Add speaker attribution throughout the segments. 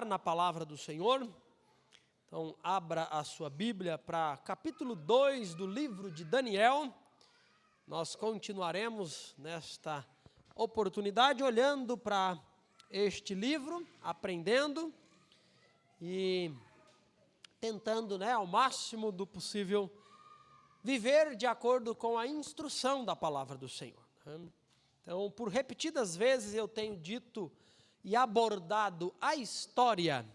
Speaker 1: Na palavra do Senhor. Então, abra a sua Bíblia para capítulo 2 do livro de Daniel. Nós continuaremos nesta oportunidade olhando para este livro, aprendendo e tentando, ao máximo do possível, viver de acordo com a instrução da palavra do Senhor. Então, por repetidas vezes eu tenho dito e abordado a história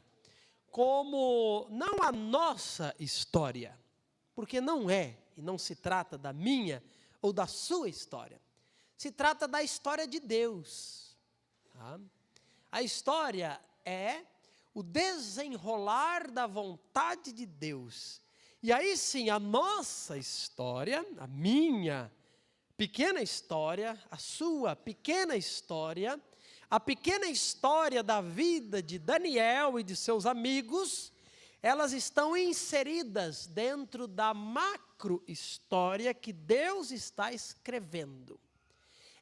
Speaker 1: como não a nossa história, porque não é e não se trata da minha ou da sua história, se trata da história de Deus. Tá? A história é o desenrolar da vontade de Deus, e aí sim a nossa história, a minha pequena história, a sua pequena história, a pequena história da vida de Daniel e de seus amigos, elas estão inseridas dentro da macro história que Deus está escrevendo.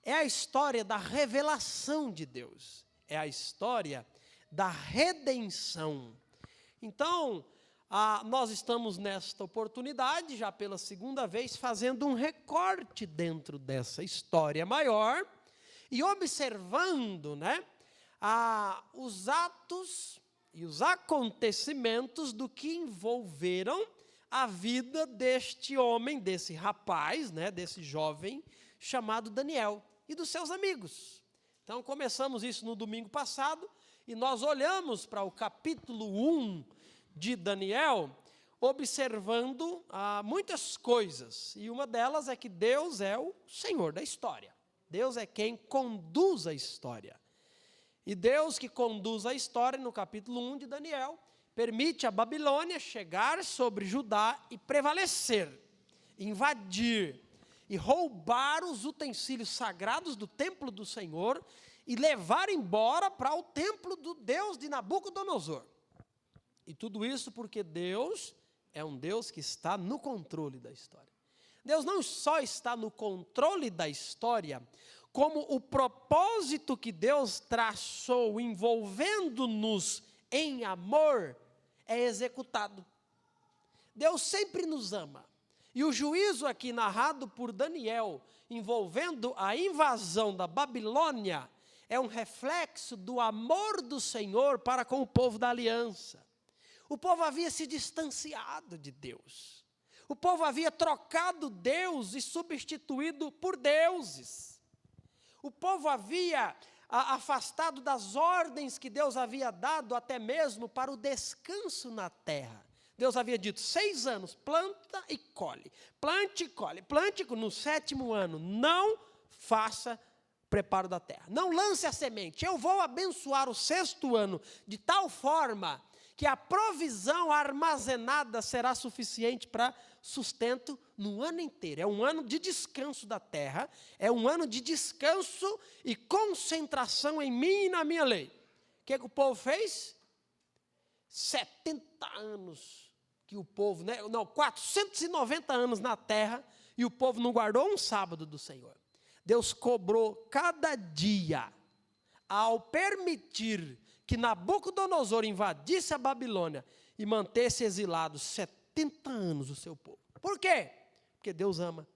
Speaker 1: É a história da revelação de Deus, é a história da redenção. Então, nós estamos nesta oportunidade, já pela segunda vez, fazendo um recorte dentro dessa história maior, e observando, os atos e os acontecimentos do que envolveram a vida deste homem, desse rapaz, desse jovem chamado Daniel e dos seus amigos. Então, começamos isso no domingo passado e nós olhamos para o capítulo 1 de Daniel, observando muitas coisas. E uma delas é que Deus é o Senhor da história. Deus é quem conduz a história. E Deus que conduz a história, no capítulo 1 de Daniel, permite a Babilônia chegar sobre Judá e prevalecer, invadir e roubar os utensílios sagrados do templo do Senhor e levar embora para o templo do Deus de Nabucodonosor. E tudo isso porque Deus é um Deus que está no controle da história. Deus não só está no controle da história, como o propósito que Deus traçou envolvendo-nos em amor é executado. Deus sempre nos ama. E o juízo aqui narrado por Daniel, envolvendo a invasão da Babilônia, é um reflexo do amor do Senhor para com o povo da aliança. O povo havia se distanciado de Deus. O povo havia trocado Deus e substituído por deuses. O povo havia afastado das ordens que Deus havia dado até mesmo para o descanso na terra. Deus havia dito, 6 anos, planta e colhe. Plante e colhe. Plante no 7º ano, não faça preparo da terra. Não lance a semente. Eu vou abençoar o 6º ano de tal forma que a provisão armazenada será suficiente para sustento no ano inteiro. É um ano de descanso da terra, é um ano de descanso e concentração em mim e na minha lei. O que o povo fez? 70 anos que o povo, 490 anos na terra e o povo não guardou um sábado do Senhor. Deus cobrou cada dia ao permitir que Nabucodonosor invadisse a Babilônia e mantesse exilados 70 anos o seu povo. Por quê? Porque Deus ama.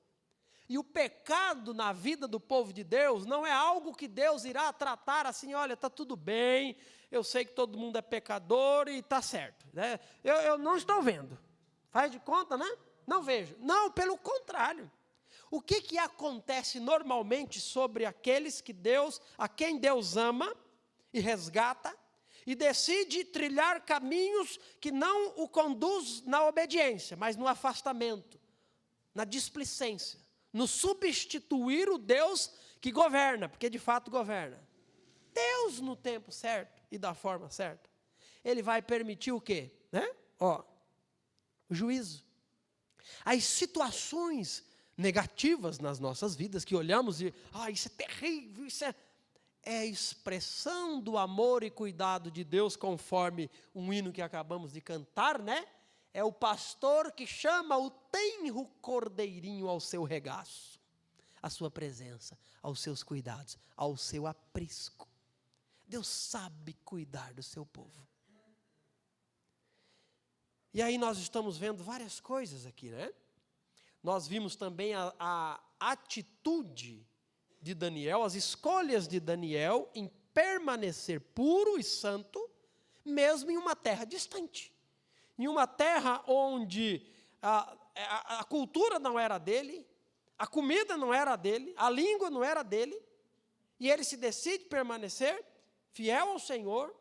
Speaker 1: E o pecado na vida do povo de Deus não é algo que Deus irá tratar assim, olha, está tudo bem, eu sei que todo mundo é pecador e está certo. Eu não estou vendo. Faz de conta, Não vejo. Não, pelo contrário. O que acontece normalmente sobre aqueles a quem Deus ama e resgata, e decide trilhar caminhos que não o conduz na obediência, mas no afastamento, na displicência, no substituir o Deus que governa, porque de fato governa. Deus no tempo certo e da forma certa, Ele vai permitir o quê? O juízo. As situações negativas nas nossas vidas, que olhamos e, isso é terrível, isso é expressão do amor e cuidado de Deus, conforme um hino que acabamos de cantar, É o pastor que chama o tenro cordeirinho ao seu regaço, à sua presença, aos seus cuidados, ao seu aprisco. Deus sabe cuidar do seu povo. E aí nós estamos vendo várias coisas aqui, né? Nós vimos também a atitude de Daniel, as escolhas de Daniel em permanecer puro e santo, mesmo em uma terra distante. Em uma terra onde a cultura não era dele, a comida não era dele, a língua não era dele, e ele se decide permanecer fiel ao Senhor,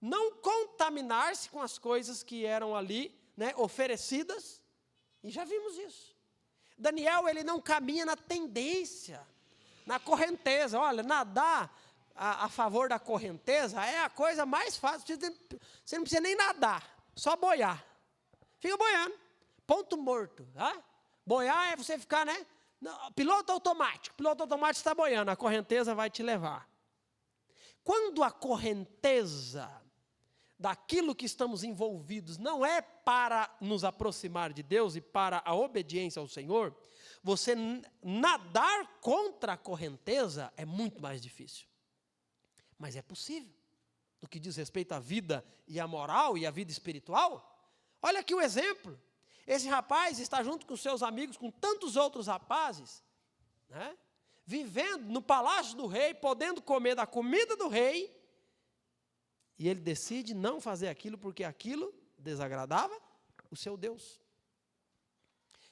Speaker 1: não contaminar-se com as coisas que eram ali, né, oferecidas, e já vimos isso. Daniel, ele não caminha na tendência, na correnteza. Olha, nadar a favor da correnteza é a coisa mais fácil. Você não precisa nem nadar, só boiar. Fica boiando, ponto morto. Tá? Boiar é você ficar, né? Piloto automático está boiando, a correnteza vai te levar. Quando a correnteza daquilo que estamos envolvidos não é para nos aproximar de Deus e para a obediência ao Senhor, você nadar contra a correnteza é muito mais difícil. Mas é possível. No que diz respeito à vida e à moral e à vida espiritual, olha aqui o exemplo. Esse rapaz está junto com seus amigos, com tantos outros rapazes, né, vivendo no palácio do rei, podendo comer da comida do rei, e ele decide não fazer aquilo porque aquilo desagradava o seu Deus.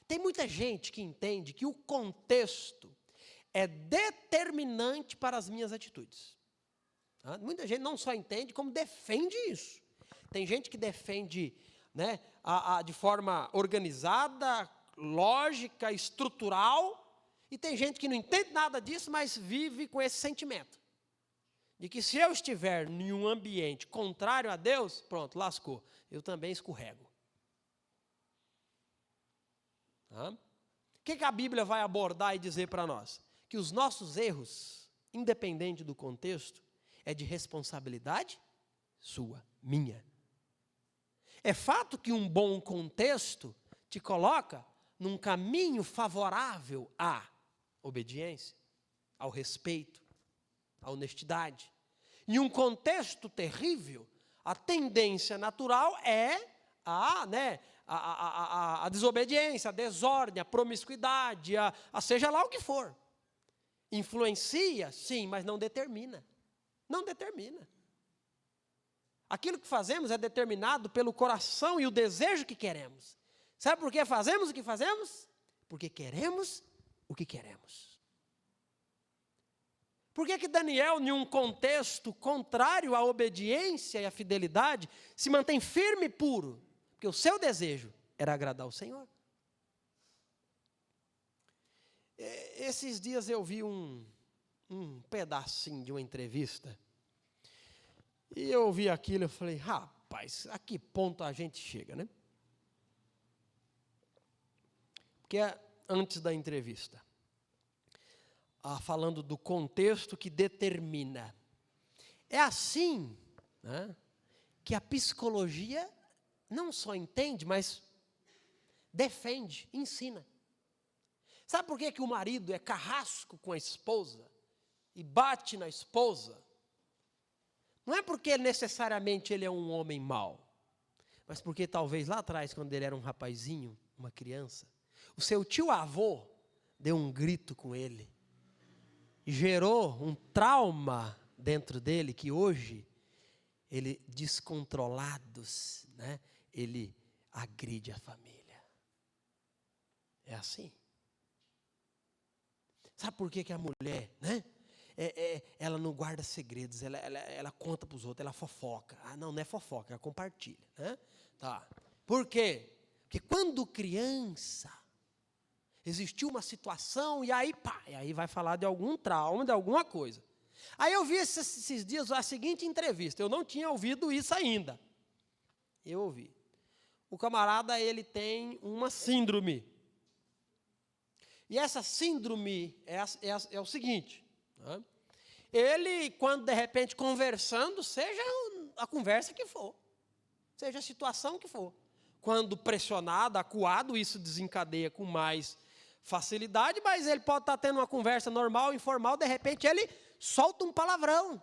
Speaker 1: Tem muita gente que entende que o contexto é determinante para as minhas atitudes. Muita gente não só entende, como defende isso. Tem gente que defende, né, de forma organizada, lógica, estrutural, e tem gente que não entende nada disso, mas vive com esse sentimento. De que se eu estiver em um ambiente contrário a Deus, pronto, lascou. Eu também escorrego. O que a Bíblia vai abordar e dizer para nós? Que os nossos erros, independente do contexto, é de responsabilidade sua, minha. É fato que um bom contexto te coloca num caminho favorável à obediência, ao respeito, a honestidade. Em um contexto terrível, a tendência natural é a desobediência, a desordem, a promiscuidade, seja lá o que for. Influencia, sim, mas não determina. Não determina. Aquilo que fazemos é determinado pelo coração e o desejo que queremos. Sabe por que fazemos o que fazemos? Porque queremos o que queremos. Por que Daniel, em um contexto contrário à obediência e à fidelidade, se mantém firme e puro? Porque o seu desejo era agradar ao Senhor. Esses dias eu vi um pedacinho de uma entrevista, e eu ouvi aquilo e falei, rapaz, a que ponto a gente chega, né? Porque antes da entrevista, falando do contexto que determina. É assim, né, que a psicologia não só entende, mas defende, ensina. Sabe por que o marido é carrasco com a esposa e bate na esposa? Não é porque necessariamente ele é um homem mau, mas porque talvez lá atrás, quando ele era um rapazinho, uma criança, o seu tio-avô deu um grito com ele, gerou um trauma dentro dele, que hoje, ele, descontrolados, né, ele agride a família. É assim. Sabe por que a mulher, né, ela não guarda segredos, ela conta para os outros, ela fofoca. Não é fofoca, ela compartilha. Né? Tá. Por quê? Porque quando criança, existiu uma situação, e aí vai falar de algum trauma, de alguma coisa. Aí eu vi esses dias a seguinte entrevista, eu não tinha ouvido isso ainda. Eu ouvi. O camarada, ele tem uma síndrome. E essa síndrome é o seguinte, né? Ele, quando de repente conversando, seja a conversa que for, seja a situação que for, quando pressionado, acuado, isso desencadeia com mais facilidade, mas ele pode estar tendo uma conversa normal, informal, de repente ele solta um palavrão.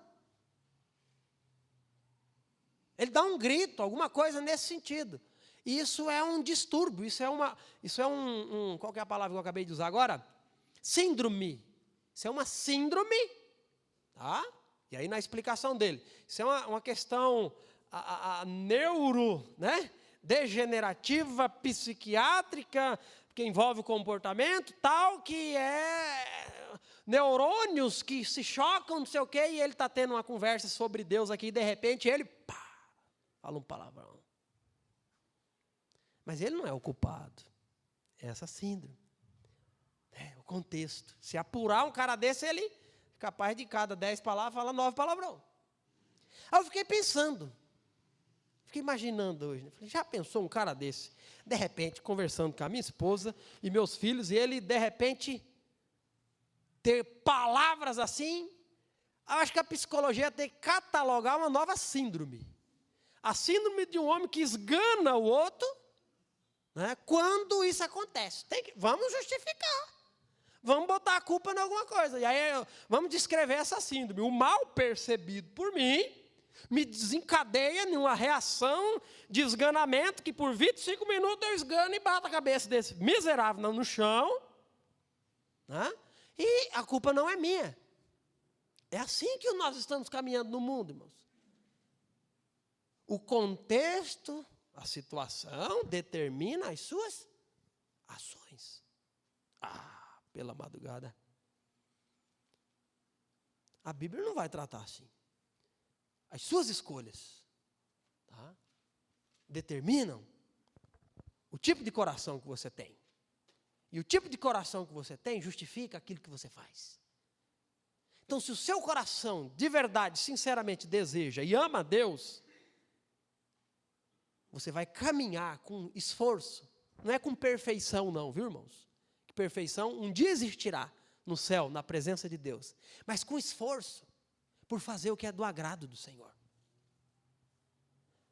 Speaker 1: Ele dá um grito, alguma coisa nesse sentido. E isso é um distúrbio, qual que é a palavra que eu acabei de usar agora? Síndrome. Isso é uma síndrome, tá? E aí na explicação dele, isso é uma questão né? Degenerativa, psiquiátrica, que envolve o comportamento, tal, que é neurônios que se chocam, não sei o quê, e ele está tendo uma conversa sobre Deus aqui, e de repente ele, fala um palavrão. Mas ele não é o culpado, é essa síndrome. É o contexto. Se apurar um cara desse, ele é capaz de cada 10 palavras falar 9 palavrão. Aí eu fiquei pensando, fiquei imaginando hoje, né? Falei, já pensou um cara desse? De repente, conversando com a minha esposa e meus filhos, e ele, de repente, ter palavras assim, acho que a psicologia tem que catalogar uma nova síndrome. A síndrome de um homem que esgana o outro, né, quando isso acontece. Vamos justificar. Vamos botar a culpa em alguma coisa. E aí, vamos descrever essa síndrome. O mal percebido por mim me desencadeia em uma reação de esganamento, que por 25 minutos eu esgano e bato a cabeça desse miserável no chão. Né? E a culpa não é minha. É assim que nós estamos caminhando no mundo, irmãos. O contexto, a situação, determina as suas ações. Pela madrugada. A Bíblia não vai tratar assim. As suas escolhas, tá, determinam o tipo de coração que você tem. E o tipo de coração que você tem justifica aquilo que você faz. Então, se o seu coração de verdade, sinceramente deseja e ama a Deus, você vai caminhar com esforço. Não é com perfeição não, viu, irmãos? Perfeição um dia existirá no céu, na presença de Deus, mas com esforço por fazer o que é do agrado do Senhor.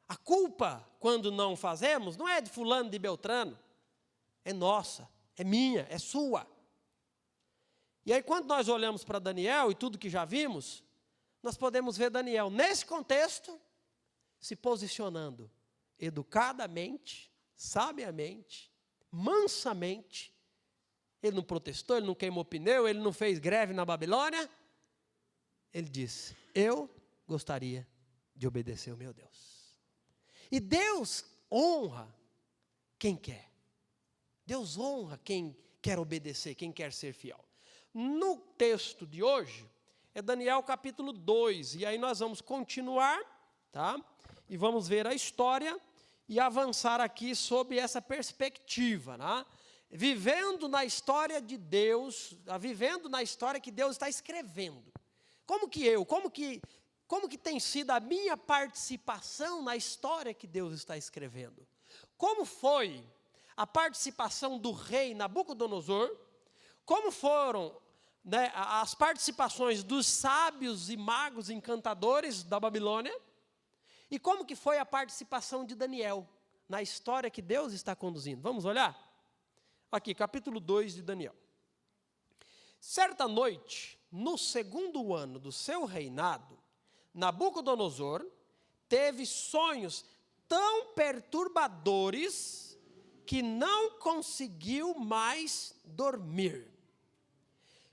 Speaker 1: A culpa, quando não fazemos, não é de fulano, de Beltrano, é nossa, é minha, é sua. E aí quando nós olhamos para Daniel e tudo que já vimos, nós podemos ver Daniel nesse contexto, se posicionando educadamente, sabiamente, mansamente. Ele não protestou, ele não queimou pneu, ele não fez greve na Babilônia. Ele disse, eu gostaria de obedecer ao meu Deus. E Deus honra quem quer. Deus honra quem quer obedecer, quem quer ser fiel. No texto de hoje, é Daniel capítulo 2, e aí nós vamos continuar, tá? E vamos ver a história e avançar aqui sob essa perspectiva, né? Vivendo na história de Deus, vivendo na história que Deus está escrevendo. Como que tem sido a minha participação na história que Deus está escrevendo? Como foi a participação do rei Nabucodonosor? Como foram, né, as participações dos sábios e magos encantadores da Babilônia? E como que foi a participação de Daniel na história que Deus está conduzindo? Vamos olhar? Aqui, capítulo 2 de Daniel. Certa noite, no 2º ano do seu reinado, Nabucodonosor teve sonhos tão perturbadores que não conseguiu mais dormir.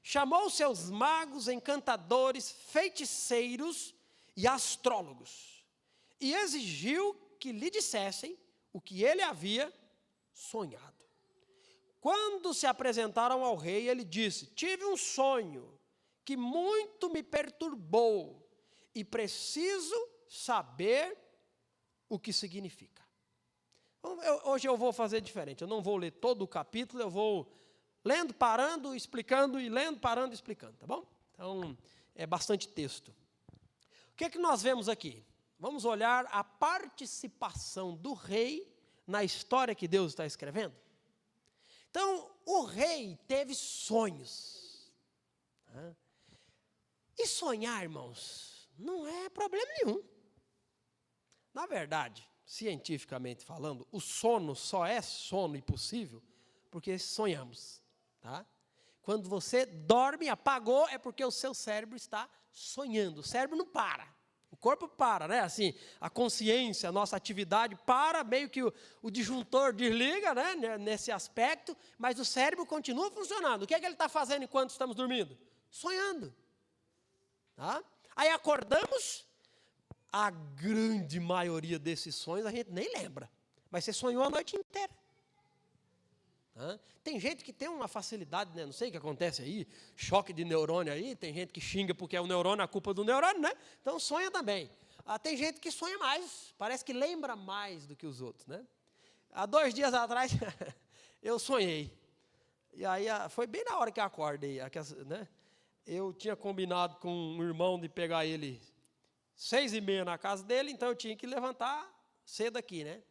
Speaker 1: Chamou seus magos, encantadores, feiticeiros e astrólogos e exigiu que lhe dissessem o que ele havia sonhado. Quando se apresentaram ao rei, ele disse, tive um sonho que muito me perturbou e preciso saber o que significa. Hoje eu vou fazer diferente, eu não vou ler todo o capítulo, eu vou lendo, parando, explicando, e lendo, parando, explicando, tá bom? Então, é bastante texto. O que é que nós vemos aqui? Vamos olhar a participação do rei na história que Deus está escrevendo. Então, o rei teve sonhos. E sonhar, irmãos, não é problema nenhum. Na verdade, cientificamente falando, o sono só é sono e possível porque sonhamos. Tá? Quando você dorme, apagou, é porque o seu cérebro está sonhando. O cérebro não para. O corpo para, né? Assim, a consciência, a nossa atividade para, meio que o disjuntor desliga, né? Nesse aspecto, mas o cérebro continua funcionando. O que é que ele está fazendo enquanto estamos dormindo? Sonhando. Tá? Aí acordamos, a grande maioria desses sonhos a gente nem lembra, mas você sonhou a noite inteira. Tem gente que tem uma facilidade, né? Não sei o que acontece aí, choque de neurônio aí, tem gente que xinga porque é o neurônio, a culpa do neurônio, né? Então sonha também. Tem gente que sonha mais, parece que lembra mais do que os outros, né? Há 2 dias atrás, eu sonhei. E aí, foi bem na hora que eu acordei, né? Eu tinha combinado com um irmão de pegar ele 6h30 na casa dele, então eu tinha que levantar cedo aqui, né?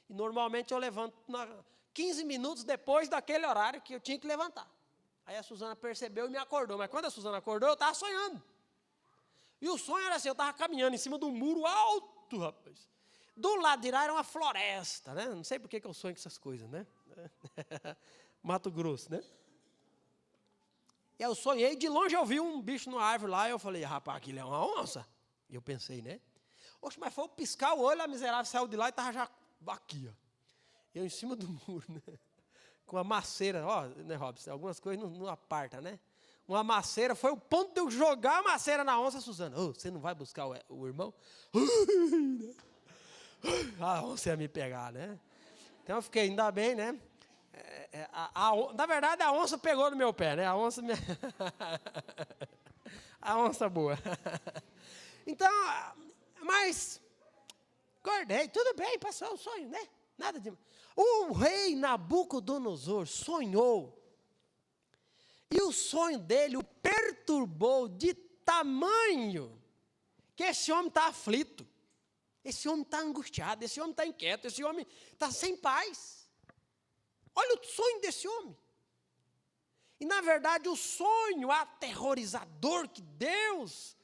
Speaker 1: E normalmente eu levanto 15 minutos depois daquele horário que eu tinha que levantar. Aí a Suzana percebeu e me acordou. Mas quando a Suzana acordou, eu estava sonhando. E o sonho era assim, eu estava caminhando em cima de um muro alto, rapaz. Do lado de lá era uma floresta, né? Não sei por que eu sonho com essas coisas, né? Mato Grosso, né? E eu sonhei, de longe eu vi um bicho numa árvore lá, e eu falei, rapaz, aquilo é uma onça. E eu pensei, né? Oxe, mas foi eu piscar o olho, a miserável saiu de lá e estava já aqui, ó. Eu em cima do muro, né? Com a maceira, ó, né, Robson? Algumas coisas não apartam, né? Uma maceira, foi o ponto de eu jogar a maceira na onça, Suzana. Você não vai buscar o irmão? A onça ia me pegar, né? Então eu fiquei, ainda bem, né? Na verdade, a onça pegou no meu pé, né? A onça a onça boa. Então, mas acordei, tudo bem, passou o sonho, né? Nada de... O rei Nabucodonosor sonhou, e o sonho dele o perturbou de tamanho que esse homem está aflito, esse homem está angustiado, esse homem está inquieto, esse homem está sem paz. Olha o sonho desse homem. E na verdade o sonho aterrorizador que Deus,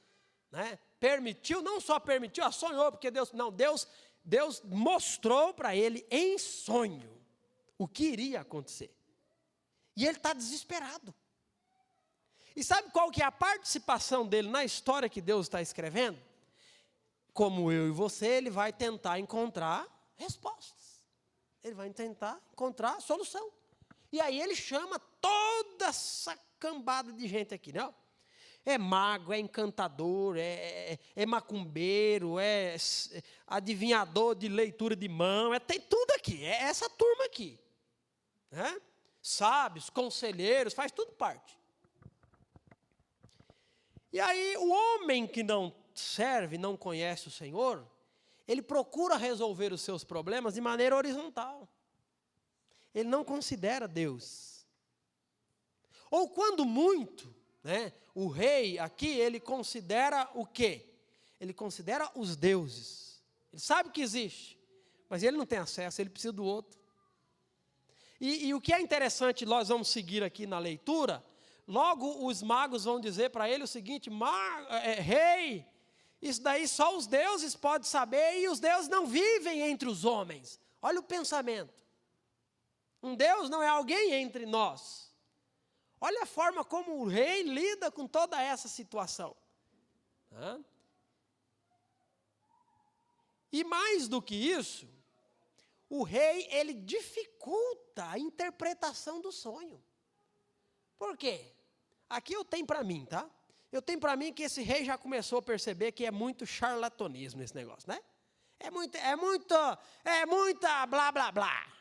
Speaker 1: né, permitiu, não só permitiu, sonhou, porque Deus mostrou para ele em sonho o que iria acontecer. E ele está desesperado. E sabe qual que é a participação dele na história que Deus está escrevendo? Como eu e você, ele vai tentar encontrar respostas. Ele vai tentar encontrar a solução. E aí ele chama toda essa cambada de gente aqui, né? É mago, é encantador, é macumbeiro, é adivinhador de leitura de mão, tem tudo aqui, é essa turma aqui. Né? Sábios, conselheiros, faz tudo parte. E aí o homem que não serve, não conhece o Senhor, ele procura resolver os seus problemas de maneira horizontal. Ele não considera Deus. Ou quando muito, né, o rei aqui, ele considera o quê? Ele considera os deuses. Ele sabe que existe, mas ele não tem acesso, ele precisa do outro. E o que é interessante, nós vamos seguir aqui na leitura, logo os magos vão dizer para ele o seguinte, rei, isso daí só os deuses podem saber, e os deuses não vivem entre os homens. Olha o pensamento. Um Deus não é alguém entre nós. Olha a forma como o rei lida com toda essa situação. E mais do que isso, o rei, ele dificulta a interpretação do sonho. Por quê? Aqui eu tenho para mim, tá? Eu tenho para mim que esse rei já começou a perceber que é muito charlatanismo esse negócio, né? É muita blá, blá, blá.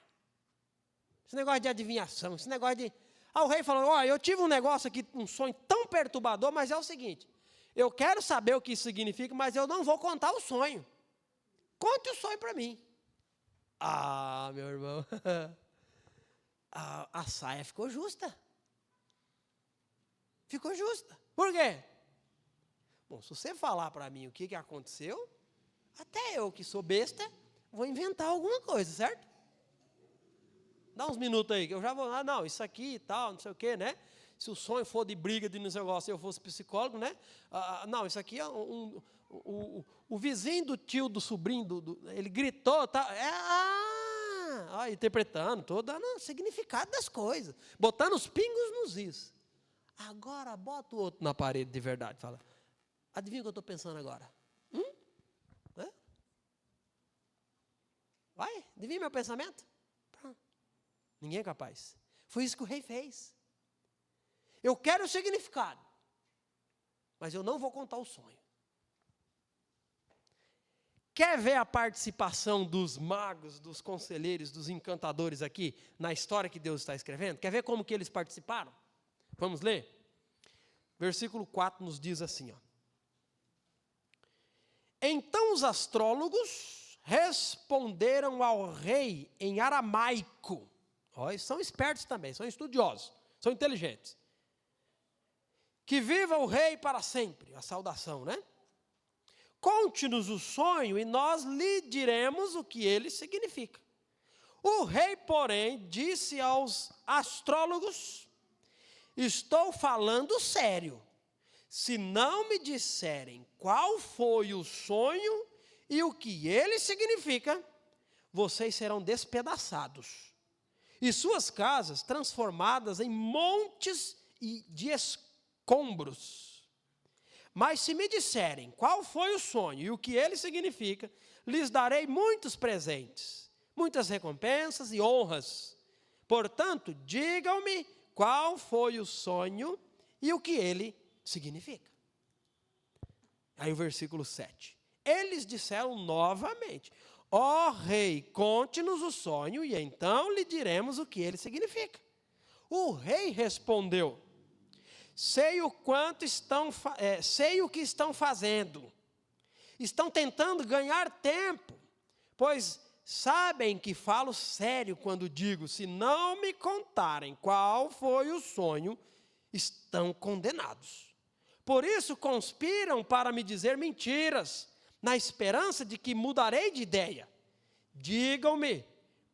Speaker 1: Esse negócio de adivinhação, esse negócio de... o rei falou, eu tive um negócio aqui, um sonho tão perturbador, mas é o seguinte, eu quero saber o que isso significa, mas eu não vou contar o sonho. Conte o sonho para mim. Meu irmão, a saia ficou justa. Ficou justa. Por quê? Bom, se você falar para mim o que aconteceu, até eu que sou besta, vou inventar alguma coisa, certo? Dá uns minutos aí, que eu já vou, não, isso aqui e tal, não sei o quê, né? Se o sonho for de briga, de negócio, eu fosse psicólogo, né? Não, isso aqui é o vizinho do tio, do sobrinho, ele gritou, tá? Interpretando, estou dando o significado das coisas, botando os pingos nos is. Agora, bota o outro na parede de verdade, fala, adivinha o que eu estou pensando agora? Vai, adivinha meu pensamento? Pronto. Ninguém é capaz. Foi isso que o rei fez. Eu quero o significado, mas eu não vou contar o sonho. Quer ver a participação dos magos, dos conselheiros, dos encantadores aqui, na história que Deus está escrevendo? Quer ver como que eles participaram? Vamos ler? Versículo 4 nos diz assim, ó. Então os astrólogos responderam ao rei em aramaico. Ó, eles são espertos também, são estudiosos, são inteligentes. Que viva o rei para sempre, a saudação, né? Conte-nos o sonho e nós lhe diremos o que ele significa. O rei, porém, disse aos astrólogos: estou falando sério. Se não me disserem qual foi o sonho e o que ele significa, vocês serão despedaçados, e suas casas transformadas em montes de escombros. Mas se me disserem qual foi o sonho e o que ele significa, lhes darei muitos presentes, muitas recompensas e honras. Portanto, digam-me qual foi o sonho e o que ele significa. Aí o versículo 7. Eles disseram novamente: ó rei, conte-nos o sonho e então lhe diremos o que ele significa. O rei respondeu: sei o que estão fazendo. Estão tentando ganhar tempo, pois sabem que falo sério quando digo: se não me contarem qual foi o sonho, estão condenados. Por isso conspiram para me dizer mentiras, na esperança de que mudarei de ideia. Digam-me,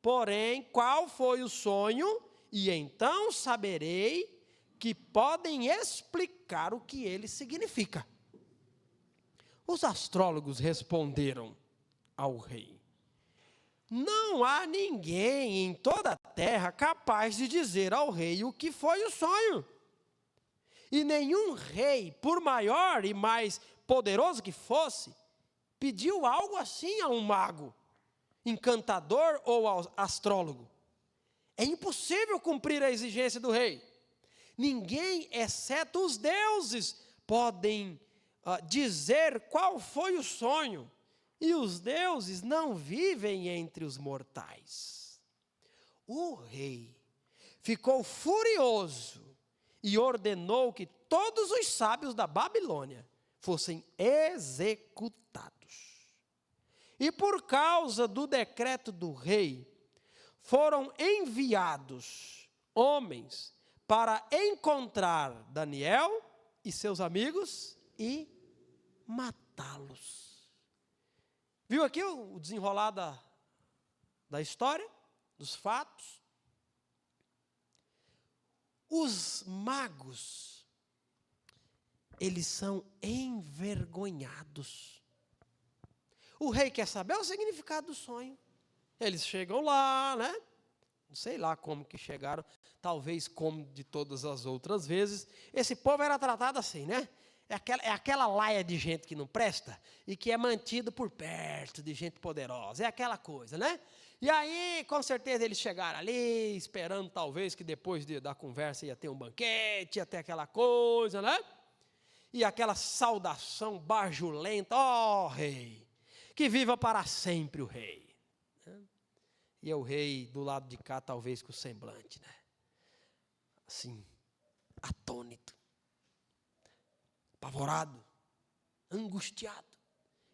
Speaker 1: porém, qual foi o sonho, e então saberei que podem explicar o que ele significa. Os astrólogos responderam ao rei: não há ninguém em toda a terra capaz de dizer ao rei o que foi o sonho. E nenhum rei, por maior e mais poderoso que fosse, pediu algo assim a um mago, encantador ou ao astrólogo. É impossível cumprir a exigência do rei. Ninguém, exceto os deuses, podem dizer qual foi o sonho. E os deuses não vivem entre os mortais. O rei ficou furioso e ordenou que todos os sábios da Babilônia fossem executados. E por causa do decreto do rei, foram enviados homens para encontrar Daniel e seus amigos e matá-los. Viu aqui o desenrolar da história, dos fatos? Os magos, eles são envergonhados. O rei quer saber o significado do sonho. Eles chegam lá, né? Não sei lá como que chegaram, talvez como de todas as outras vezes. Esse povo era tratado assim, né? É aquela laia de gente que não presta e que é mantido por perto de gente poderosa. É aquela coisa, né? E aí, com certeza, eles chegaram ali, esperando talvez que depois da conversa ia ter um banquete, ia ter aquela coisa, né? E aquela saudação bajulenta: ó rei, que viva para sempre o rei. E é o rei do lado de cá, talvez com o semblante, né? Assim, atônito, apavorado, angustiado.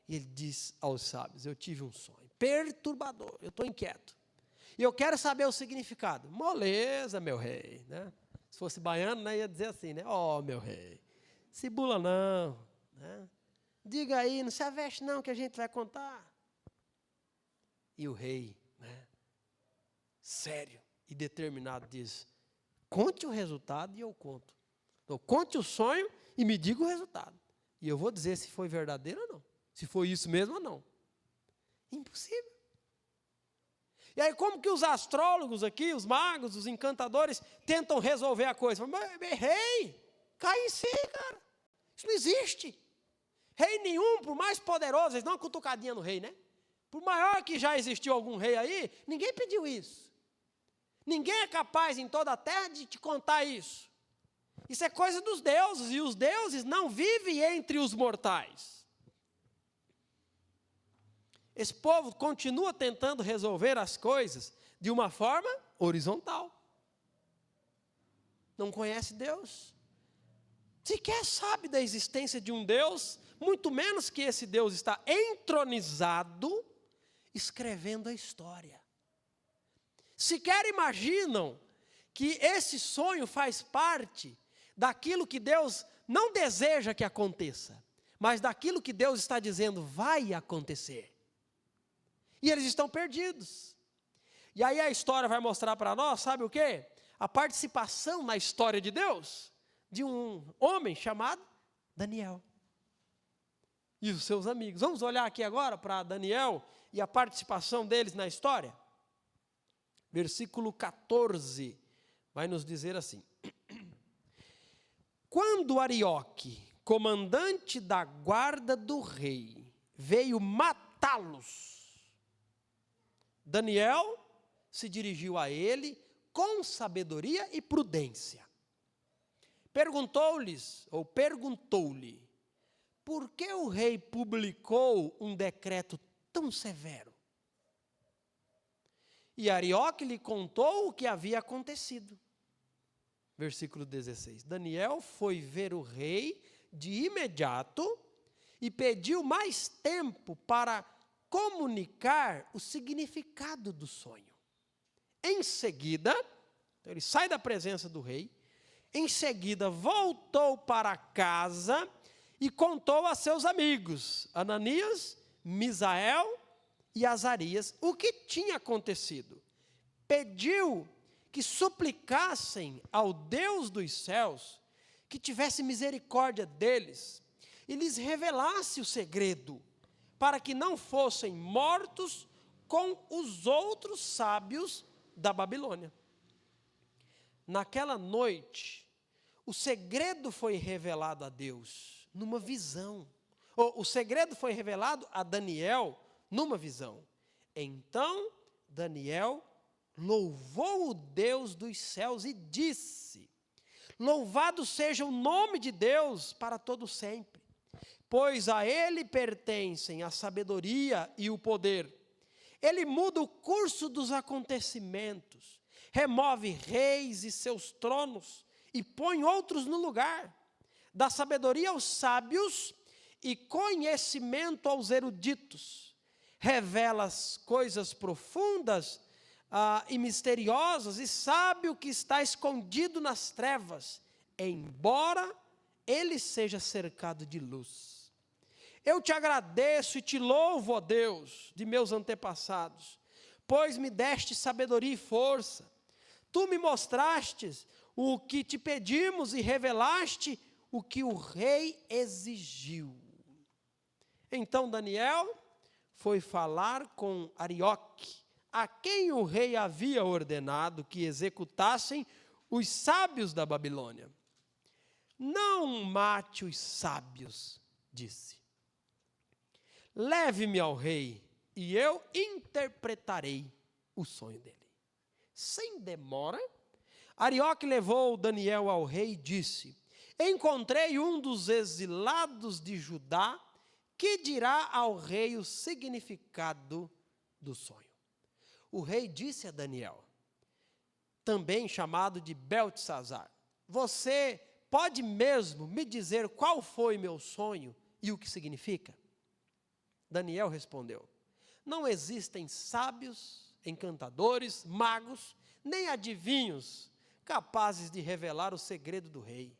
Speaker 1: E ele diz aos sábios: eu tive um sonho perturbador, eu estou inquieto. E eu quero saber o significado. Moleza, meu rei, né? Se fosse baiano, né, ia dizer assim, né? Ó, meu rei, se bula não, né? Diga aí, não se aveste não, que a gente vai contar. E o rei, né, sério e determinado, diz: conte o resultado e eu conto. Então, conte o sonho e me diga o resultado. E eu vou dizer se foi verdadeiro ou não. Se foi isso mesmo ou não. Impossível. E aí, como que os astrólogos aqui, os magos, os encantadores, tentam resolver a coisa? Mas, rei, cai em si, cara. Isso não existe. Rei nenhum, por mais poderoso, eles dão uma cutucadinha no rei, né? Por maior que já existiu algum rei aí, ninguém pediu isso. Ninguém é capaz em toda a terra de te contar isso. Isso é coisa dos deuses, e os deuses não vivem entre os mortais. Esse povo continua tentando resolver as coisas de uma forma horizontal. Não conhece Deus. Sequer sabe da existência de um Deus, muito menos que esse Deus está entronizado, escrevendo a história. Sequer imaginam que esse sonho faz parte daquilo que Deus não deseja que aconteça, mas daquilo que Deus está dizendo vai acontecer. E eles estão perdidos. E aí a história vai mostrar para nós, sabe o quê? A participação na história de Deus de um homem chamado Daniel e os seus amigos. Vamos olhar aqui agora para Daniel e a participação deles na história? Versículo 14 vai nos dizer assim: quando Arioque, comandante da guarda do rei, veio matá-los, Daniel se dirigiu a ele com sabedoria e prudência. Perguntou-lhe, por que o rei publicou um decreto tão severo? E Arioque lhe contou o que havia acontecido. Versículo 16. Daniel foi ver o rei de imediato e pediu mais tempo para comunicar o significado do sonho. Em seguida, então ele sai da presença do rei, em seguida voltou para casa e contou a seus amigos, Ananias, Misael e Azarias, o que tinha acontecido. Pediu que suplicassem ao Deus dos céus que tivesse misericórdia deles e lhes revelasse o segredo, para que não fossem mortos com os outros sábios da Babilônia. Naquela noite, o segredo foi revelado a Deus numa visão. O segredo foi revelado a Daniel numa visão. Então, Daniel louvou o Deus dos céus e disse: louvado seja o nome de Deus para todo sempre, pois a ele pertencem a sabedoria e o poder. Ele muda o curso dos acontecimentos, remove reis e seus tronos e põe outros no lugar, dá sabedoria aos sábios e conhecimento aos eruditos, revela as coisas profundas e misteriosas e sabe o que está escondido nas trevas, embora ele seja cercado de luz. Eu te agradeço e te louvo, ó Deus, de meus antepassados, pois me deste sabedoria e força. Tu me mostrastes o que te pedimos e revelaste o que o rei exigiu. Então Daniel foi falar com Arioque, a quem o rei havia ordenado que executassem os sábios da Babilônia. Não mate os sábios, disse. Leve-me ao rei, e eu interpretarei o sonho dele. Sem demora, Arioque levou Daniel ao rei e disse: encontrei um dos exilados de Judá, que dirá ao rei o significado do sonho. O rei disse a Daniel, também chamado de Beltesazar: você pode mesmo me dizer qual foi meu sonho e o que significa? Daniel respondeu: não existem sábios, encantadores, magos, nem adivinhos capazes de revelar o segredo do rei.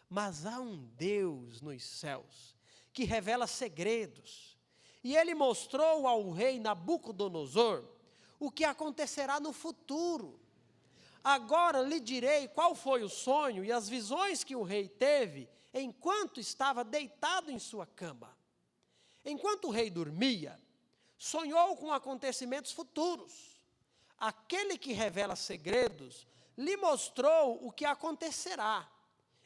Speaker 1: Mas há um Deus nos céus que revela segredos. E ele mostrou ao rei Nabucodonosor o que acontecerá no futuro. Agora lhe direi qual foi o sonho e as visões que o rei teve enquanto estava deitado em sua cama. Enquanto o rei dormia, sonhou com acontecimentos futuros. Aquele que revela segredos lhe mostrou o que acontecerá.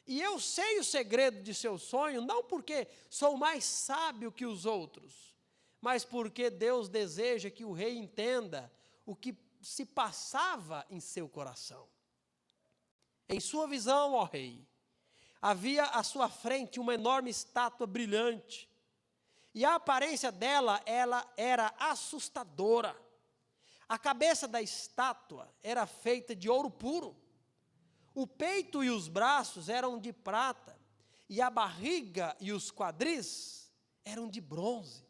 Speaker 1: E eu sei o segredo de seu sonho, não porque sou mais sábio que os outros, mas porque Deus deseja que o rei entenda o que se passava em seu coração. Em sua visão, ó rei, havia à sua frente uma enorme estátua brilhante, e a aparência dela, ela era assustadora. A cabeça da estátua era feita de ouro puro, o peito e os braços eram de prata, e a barriga e os quadris eram de bronze.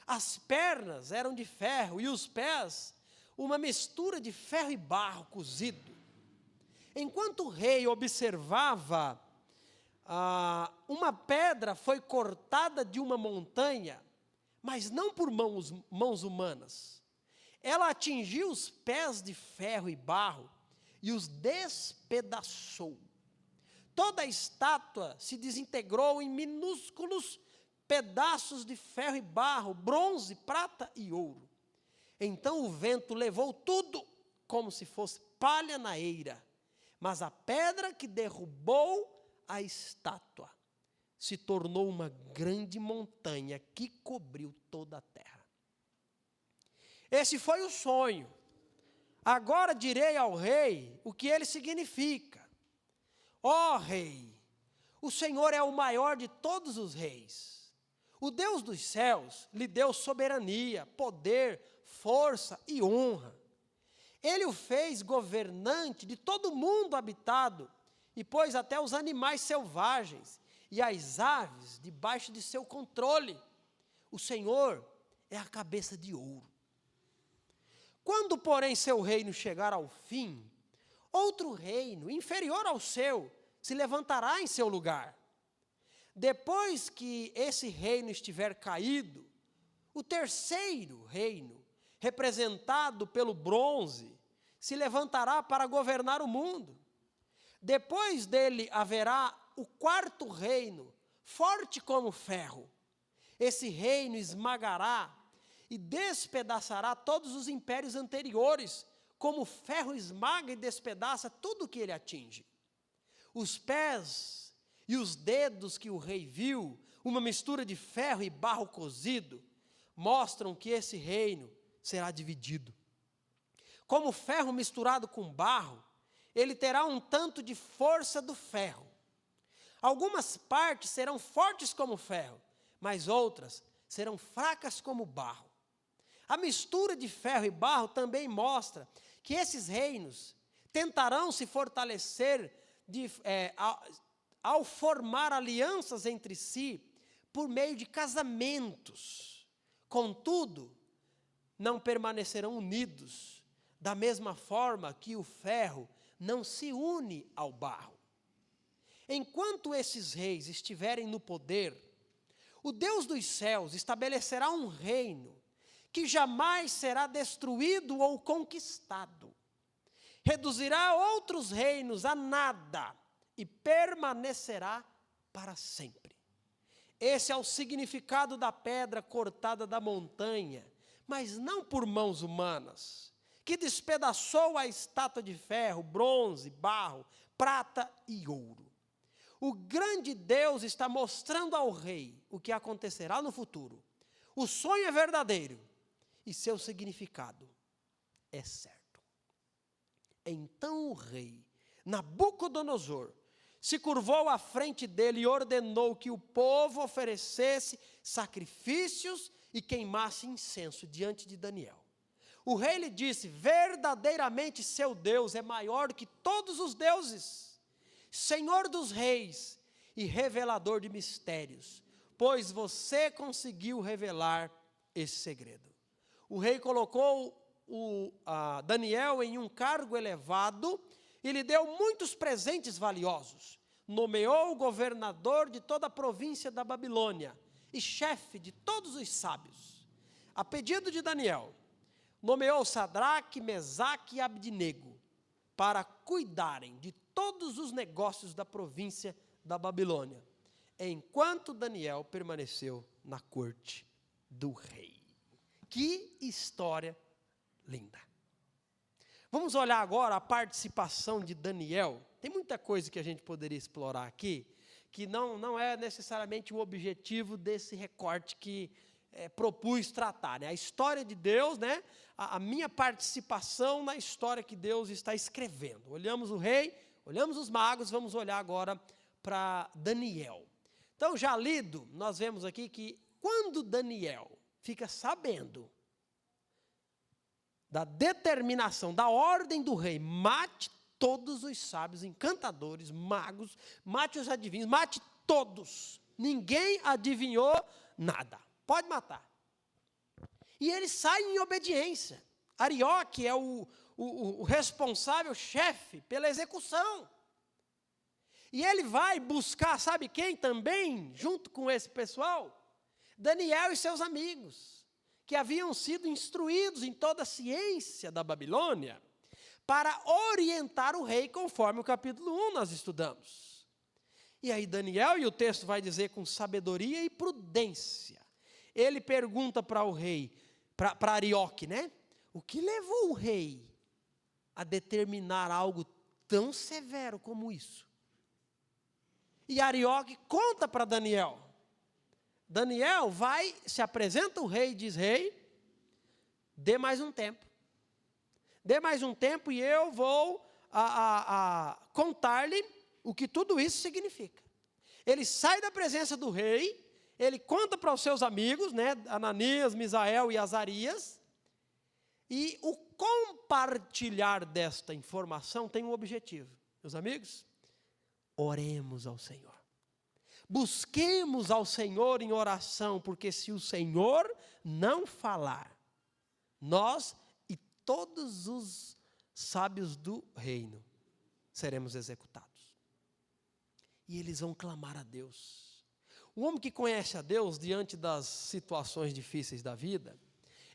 Speaker 1: As pernas eram de ferro, e os pés, uma mistura de ferro e barro cozido. Enquanto o rei observava, uma pedra foi cortada de uma montanha, mas não por mãos humanas. Ela atingiu os pés de ferro e barro e os despedaçou. Toda a estátua se desintegrou em minúsculos pedaços de ferro e barro, bronze, prata e ouro. Então o vento levou tudo como se fosse palha na eira, mas a pedra que derrubou a estátua se tornou uma grande montanha que cobriu toda a terra. Esse foi o sonho. Agora direi ao rei o que ele significa. Ó rei, o Senhor é o maior de todos os reis. O Deus dos céus lhe deu soberania, poder, força e honra. Ele o fez governante de todo o mundo habitado, e pôs até os animais selvagens e as aves debaixo de seu controle. O Senhor é a cabeça de ouro. Quando, porém, seu reino chegar ao fim, outro reino, inferior ao seu, se levantará em seu lugar. Depois que esse reino estiver caído, o terceiro reino, representado pelo bronze, se levantará para governar o mundo. Depois dele haverá o quarto reino, forte como ferro. Esse reino esmagará e despedaçará todos os impérios anteriores, como o ferro esmaga e despedaça tudo o que ele atinge. Os pés e os dedos que o rei viu, uma mistura de ferro e barro cozido, mostram que esse reino será dividido. Como ferro misturado com barro, ele terá um tanto de força do ferro. Algumas partes serão fortes como ferro, mas outras serão fracas como barro. A mistura de ferro e barro também mostra que esses reinos tentarão se fortalecer ao formar alianças entre si por meio de casamentos. Contudo, não permanecerão unidos, da mesma forma que o ferro não se une ao barro. Enquanto esses reis estiverem no poder, o Deus dos céus estabelecerá um reino que jamais será destruído ou conquistado. Reduzirá outros reinos a nada e permanecerá para sempre. Esse é o significado da pedra cortada da montanha, mas não por mãos humanas, que despedaçou a estátua de ferro, bronze, barro, prata e ouro. O grande Deus está mostrando ao rei o que acontecerá no futuro. O sonho é verdadeiro e seu significado é certo. Então o rei Nabucodonosor se curvou à frente dele e ordenou que o povo oferecesse sacrifícios e queimasse incenso diante de Daniel. O rei lhe disse: verdadeiramente seu Deus é maior do que todos os deuses, Senhor dos reis e revelador de mistérios, pois você conseguiu revelar esse segredo. O rei colocou Daniel em um cargo elevado e lhe deu muitos presentes valiosos. Nomeou o governador de toda a província da Babilônia e chefe de todos os sábios. A pedido de Daniel, nomeou Sadraque, Mesaque e Abdinego para cuidarem de todos os negócios da província da Babilônia, enquanto Daniel permaneceu na corte do rei. Que história linda! Vamos olhar agora a participação de Daniel. Tem muita coisa que a gente poderia explorar aqui, que não é necessariamente o objetivo desse recorte que propus tratar, né? A história de Deus, né? A minha participação na história que Deus está escrevendo. Olhamos o rei, olhamos os magos, vamos olhar agora para Daniel. Então, já lido, nós vemos aqui que quando Daniel fica sabendo da determinação, da ordem do rei, mate todos os sábios, encantadores, magos, mate os adivinhos, mate todos. Ninguém adivinhou nada. Pode matar. E ele sai em obediência. Arioque é o responsável chefe pela execução. E ele vai buscar, sabe quem também, junto com esse pessoal? Daniel e seus amigos, que haviam sido instruídos em toda a ciência da Babilônia, para orientar o rei, conforme o capítulo 1 nós estudamos. E aí Daniel, e o texto vai dizer com sabedoria e prudência, ele pergunta para o rei, para Arioque, né? O que levou o rei a determinar algo tão severo como isso? E Arioque conta para Daniel. Daniel vai, se apresenta o rei e diz, rei, dê mais um tempo. Dê mais um tempo e eu vou contar-lhe o que tudo isso significa. Ele sai da presença do rei, ele conta para os seus amigos, né, Ananias, Misael e Azarias, e o compartilhar desta informação tem um objetivo. Meus amigos, oremos ao Senhor. Busquemos ao Senhor em oração, porque se o Senhor não falar, nós e todos os sábios do reino seremos executados. E eles vão clamar a Deus. O homem que conhece a Deus diante das situações difíceis da vida,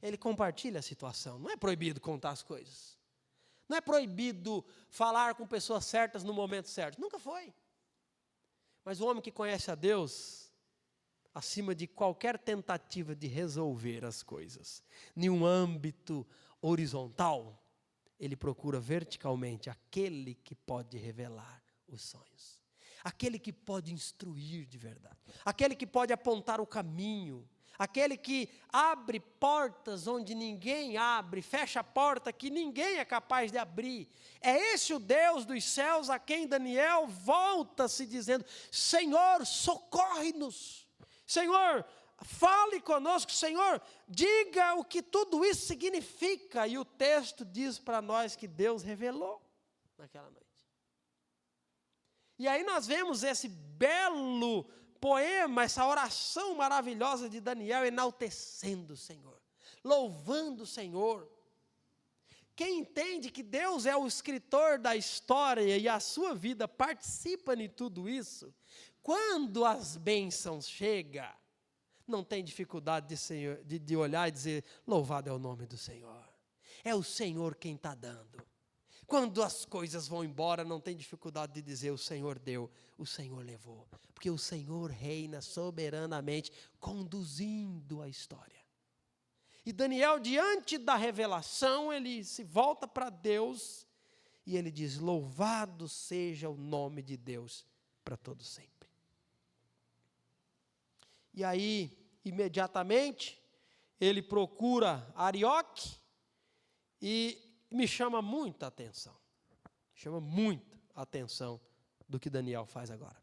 Speaker 1: ele compartilha a situação. Não é proibido contar as coisas. Não é proibido falar com pessoas certas no momento certo. Nunca foi. Mas o homem que conhece a Deus, acima de qualquer tentativa de resolver as coisas, em um âmbito horizontal, ele procura verticalmente aquele que pode revelar os sonhos. Aquele que pode instruir de verdade. Aquele que pode apontar o caminho. Aquele que abre portas onde ninguém abre, fecha a porta que ninguém é capaz de abrir. É esse o Deus dos céus a quem Daniel volta se dizendo, Senhor, socorre-nos. Senhor, fale conosco. Senhor, diga o que tudo isso significa. E o texto diz para nós que Deus revelou naquela noite. E aí nós vemos esse belo poema, essa oração maravilhosa de Daniel enaltecendo o Senhor, louvando o Senhor. Quem entende que Deus é o escritor da história e a sua vida participa de tudo isso, quando as bênçãos chegam, não tem dificuldade de olhar e dizer, louvado é o nome do Senhor. É o Senhor quem está dando. Quando as coisas vão embora, não tem dificuldade de dizer, o Senhor deu, o Senhor levou. Porque o Senhor reina soberanamente, conduzindo a história. E Daniel, diante da revelação, ele se volta para Deus e ele diz, louvado seja o nome de Deus para todo sempre. E aí, imediatamente, ele procura Arioque e me chama muita atenção. Chama muita atenção do que Daniel faz agora.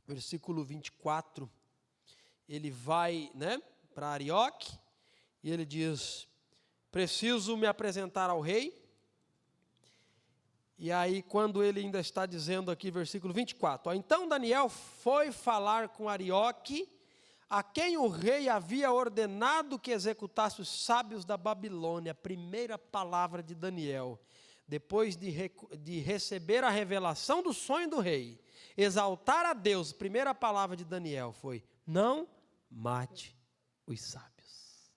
Speaker 1: Versículo 24, ele vai, né, para Arioque, e ele diz, preciso me apresentar ao rei. E aí, quando ele ainda está dizendo aqui, versículo 24, então Daniel foi falar com Arioque, a quem o rei havia ordenado que executasse os sábios da Babilônia. Primeira palavra de Daniel, depois de receber a revelação do sonho do rei, exaltar a Deus, primeira palavra de Daniel foi, não mate os sábios.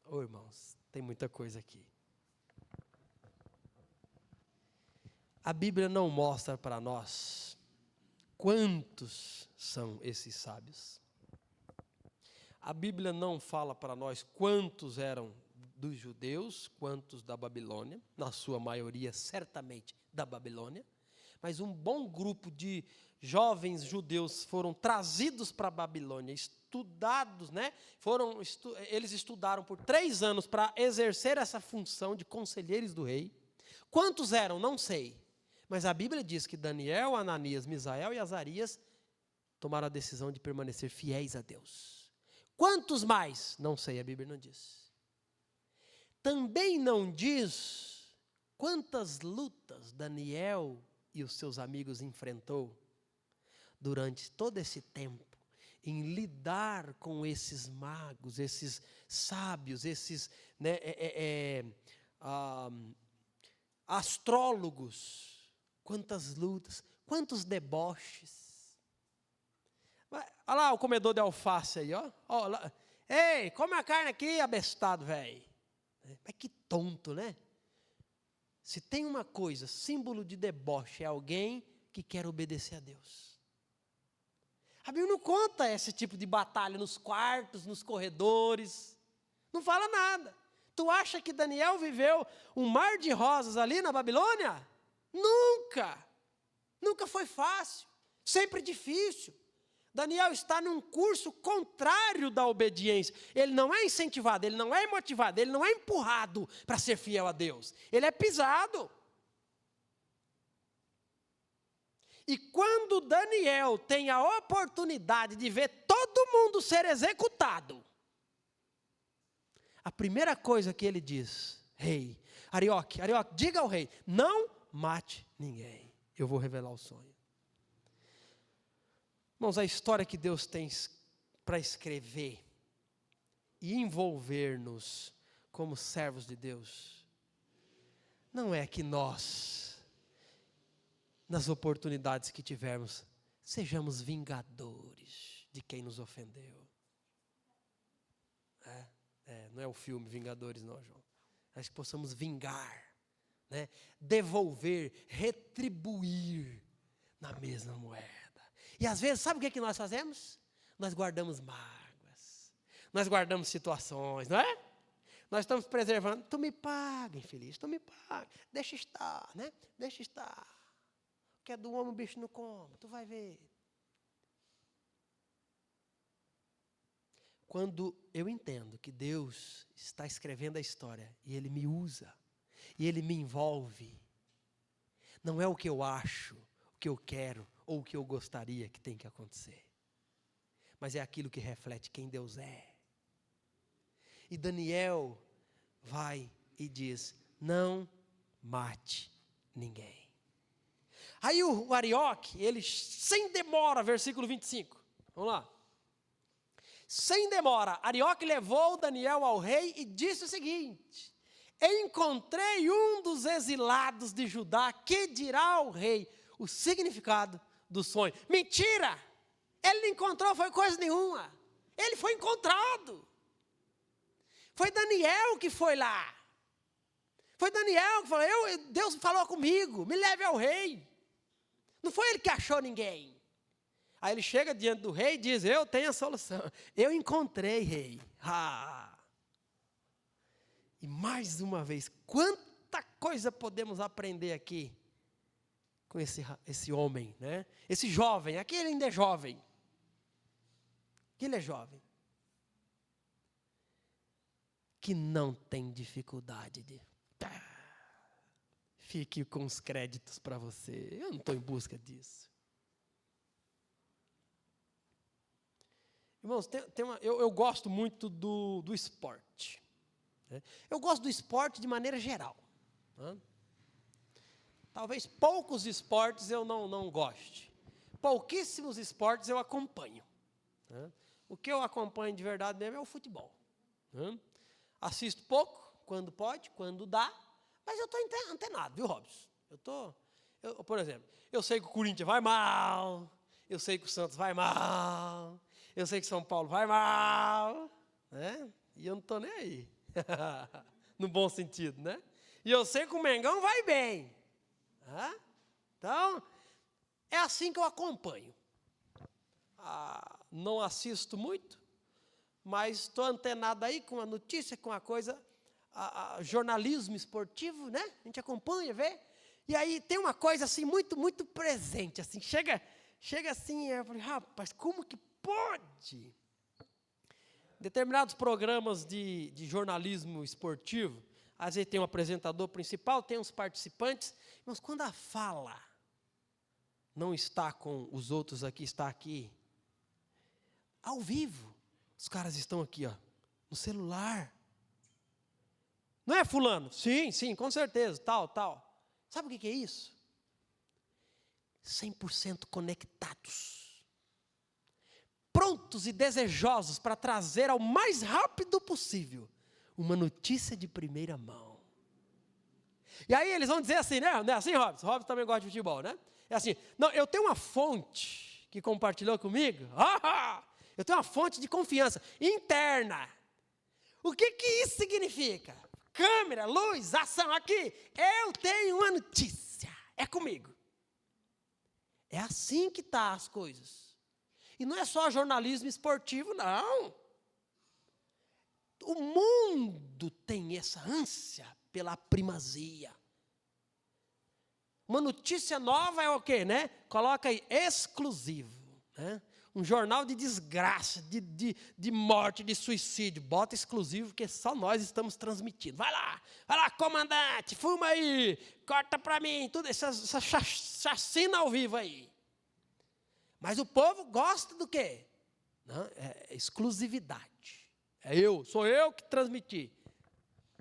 Speaker 1: Oh, irmãos, tem muita coisa aqui. A Bíblia não mostra para nós quantos são esses sábios. A Bíblia não fala para nós quantos eram dos judeus, quantos da Babilônia, na sua maioria certamente da Babilônia, mas um bom grupo de jovens judeus foram trazidos para a Babilônia, estudados, né? Eles estudaram por 3 anos para exercer essa função de conselheiros do rei. Quantos eram? Não sei. Mas a Bíblia diz que Daniel, Ananias, Misael e Azarias tomaram a decisão de permanecer fiéis a Deus. Quantos mais? Não sei, a Bíblia não diz. Também não diz quantas lutas Daniel e os seus amigos enfrentou durante todo esse tempo em lidar com esses magos, esses sábios, esses astrólogos. Quantas lutas, quantos deboches. Olha lá o comedor de alface aí, ó. Ei, come a carne aqui, abestado, velho. Mas que tonto, né? Se tem uma coisa, símbolo de deboche, é alguém que quer obedecer a Deus. A Bíblia não conta esse tipo de batalha nos quartos, nos corredores. Não fala nada. Tu acha que Daniel viveu um mar de rosas ali na Babilônia? Nunca. Nunca foi fácil. Sempre difícil. Daniel está num curso contrário da obediência. Ele não é incentivado, ele não é motivado, ele não é empurrado para ser fiel a Deus. Ele é pisado. E quando Daniel tem a oportunidade de ver todo mundo ser executado, a primeira coisa que ele diz: rei, Arioque, diga ao rei, não mate ninguém, eu vou revelar o sonho. Irmãos, a história que Deus tem para escrever e envolver-nos como servos de Deus, não é que nós, nas oportunidades que tivermos, sejamos vingadores de quem nos ofendeu. Não é o filme Vingadores não, João. Acho que possamos vingar, né? Devolver, retribuir na mesma moeda. E às vezes, sabe o que nós fazemos? Nós guardamos mágoas, nós guardamos situações, não é? Nós estamos preservando. Tu me paga, infeliz, tu me paga. Deixa estar, né? Deixa estar. O que é do homem o bicho não come, tu vai ver. Quando eu entendo que Deus está escrevendo a história e Ele me usa, e Ele me envolve, não é o que eu acho, o que eu quero ou o que eu gostaria que tem que acontecer, mas é aquilo que reflete quem Deus é. E Daniel vai e diz: não mate ninguém. Aí o Arioque, ele sem demora, versículo 25, vamos lá. Sem demora, Arioque levou Daniel ao rei e disse o seguinte: encontrei um dos exilados de Judá que dirá ao rei o significado do sonho. Mentira! Ele não encontrou, foi coisa nenhuma. Ele foi encontrado. Foi Daniel que foi lá. Foi Daniel que falou: Deus falou comigo, me leve ao rei. Não foi ele que achou ninguém. Aí ele chega diante do rei e diz: eu tenho a solução. Eu encontrei, rei. E mais uma vez, quanta coisa podemos aprender aqui com esse homem, né? Esse jovem, aqui ele ainda é jovem. Aqui ele é jovem. Que não tem dificuldade de... Fique com os créditos para você. Eu não estou em busca disso. Irmãos, eu gosto muito do esporte. Né? Eu gosto do esporte de maneira geral. Né? Talvez poucos esportes eu não goste. Pouquíssimos esportes eu acompanho. Né? O que eu acompanho de verdade mesmo é o futebol. Né? Assisto pouco, quando pode, quando dá, mas eu estou antenado, viu, Robson? Por exemplo, eu sei que o Corinthians vai mal, eu sei que o Santos vai mal, eu sei que São Paulo vai mal, né? E eu não estou nem aí, no bom sentido, né? E eu sei que o Mengão vai bem. Então, é assim que eu acompanho. Não assisto muito, mas estou antenado aí com a notícia, com a coisa, jornalismo esportivo, né? A gente acompanha, vê. E aí tem uma coisa assim muito, muito presente, assim, chega assim, eu falei, rapaz, como que pode? Determinados programas de jornalismo esportivo, às vezes tem um apresentador principal, tem uns participantes, mas quando a fala não está com os outros aqui, está aqui, ao vivo, os caras estão aqui, ó, no celular. Não é fulano? Sim, com certeza, tal. Sabe o que é isso? 100% conectados. Prontos e desejosos para trazer ao mais rápido possível uma notícia de primeira mão. E aí eles vão dizer assim, né? Não é assim, Robson? Robson também gosta de futebol, né? É assim, não, eu tenho uma fonte que compartilhou comigo. Eu tenho uma fonte de confiança interna. O que isso significa? Câmera, luz, ação, aqui. Eu tenho uma notícia. É comigo. É assim que tá as coisas. E não é só jornalismo esportivo, não. O mundo tem essa ânsia pela primazia. Uma notícia nova é o quê, né? Coloca aí, exclusivo. Né? Um jornal de desgraça, de morte, de suicídio. Bota exclusivo, porque só nós estamos transmitindo. Vai lá, comandante, fuma aí, corta para mim, tudo essa chacina ao vivo aí. Mas o povo gosta do quê? Não, é exclusividade. Sou eu que transmiti.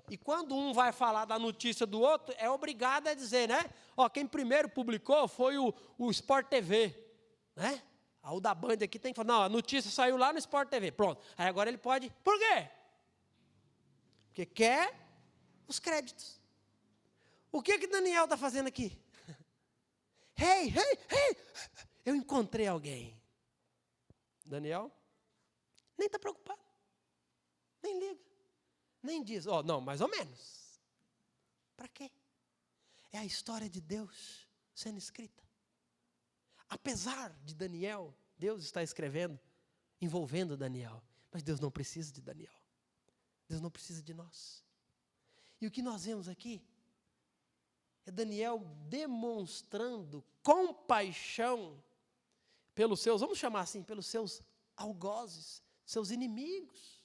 Speaker 1: E quando um vai falar da notícia do outro, é obrigado a dizer, né? Ó, quem primeiro publicou foi o Sport TV, né? O da Band aqui tem que falar, não, a notícia saiu lá no Sport TV, pronto. Aí agora ele pode, por quê? Porque quer os créditos. O que Daniel está fazendo aqui? Hey, eu encontrei alguém. Daniel nem está preocupado, nem liga. Nem diz, não, mais ou menos. Para quê? É a história de Deus sendo escrita. Apesar de Daniel, Deus está escrevendo, envolvendo Daniel. Mas Deus não precisa de Daniel. Deus não precisa de nós. E o que nós vemos aqui é Daniel demonstrando compaixão pelos seus, vamos chamar assim, pelos seus algozes, seus inimigos.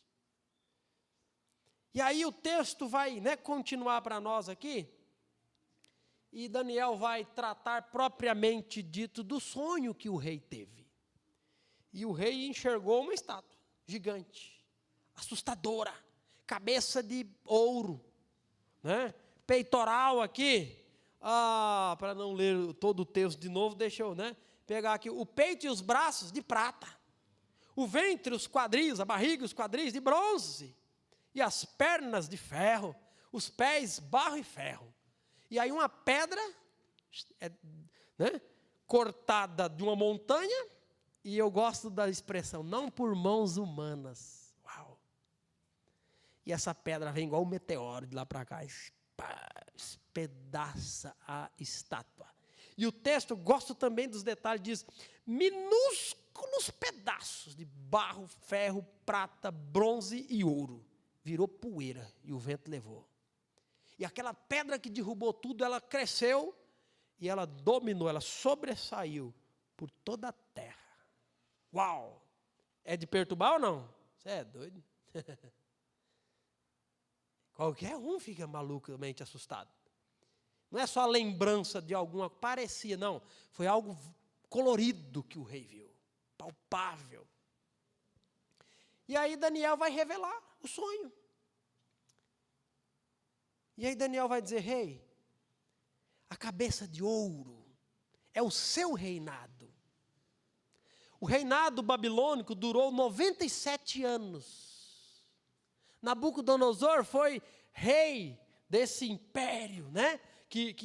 Speaker 1: E aí o texto vai, né, continuar para nós aqui, e Daniel vai tratar propriamente dito do sonho que o rei teve. E o rei enxergou uma estátua gigante, assustadora, cabeça de ouro, né, peitoral aqui, para não ler todo o texto de novo, deixa eu, né, pegar aqui, o peito e os braços de prata, o ventre, os quadris, a barriga e os quadris de bronze, e as pernas de ferro, os pés, barro e ferro. E aí uma pedra, né, cortada de uma montanha, e eu gosto da expressão, não por mãos humanas. Uau! E essa pedra vem igual um meteoro de lá para cá, espedaça a estátua. E o texto, gosto também dos detalhes, diz, minúsculos pedaços de barro, ferro, prata, bronze e ouro. Virou poeira e o vento levou. E aquela pedra que derrubou tudo, ela cresceu e ela dominou, ela sobressaiu por toda a terra. Uau! É de perturbar ou não? Você é doido? Qualquer um fica malucamente assustado. Não é só a lembrança de alguma, parecia, não. Foi algo colorido que o rei viu, palpável. E aí Daniel vai revelar o sonho. E aí Daniel vai dizer, rei, a cabeça de ouro é o seu reinado. O reinado babilônico durou 97 anos. Nabucodonosor foi rei desse império, né? Que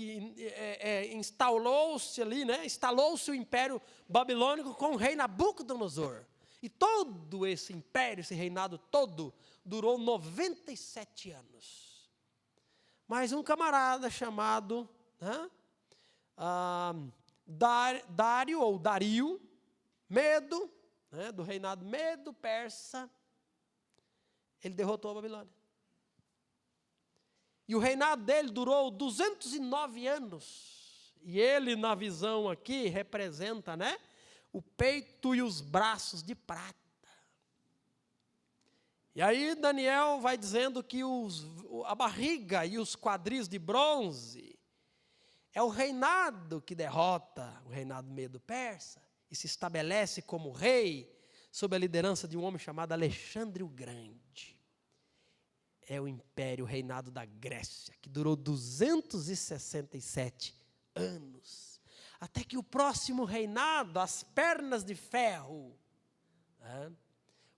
Speaker 1: instalou-se ali, né? Instalou-se o império babilônico com o rei Nabucodonosor. E todo esse império, esse reinado todo, durou 97 anos. Mas um camarada chamado, né, Dário, ou Dario, Medo, né, do reinado Medo persa, ele derrotou a Babilônia. E o reinado dele durou 209 anos. E ele, na visão aqui, representa, né, o peito e os braços de prata. E aí Daniel vai dizendo que a barriga e os quadris de bronze é o reinado que derrota o reinado medo-persa e se estabelece como rei sob a liderança de um homem chamado Alexandre o Grande. É o império, o reinado da Grécia, que durou 267 anos. Até que o próximo reinado, as pernas de ferro, né,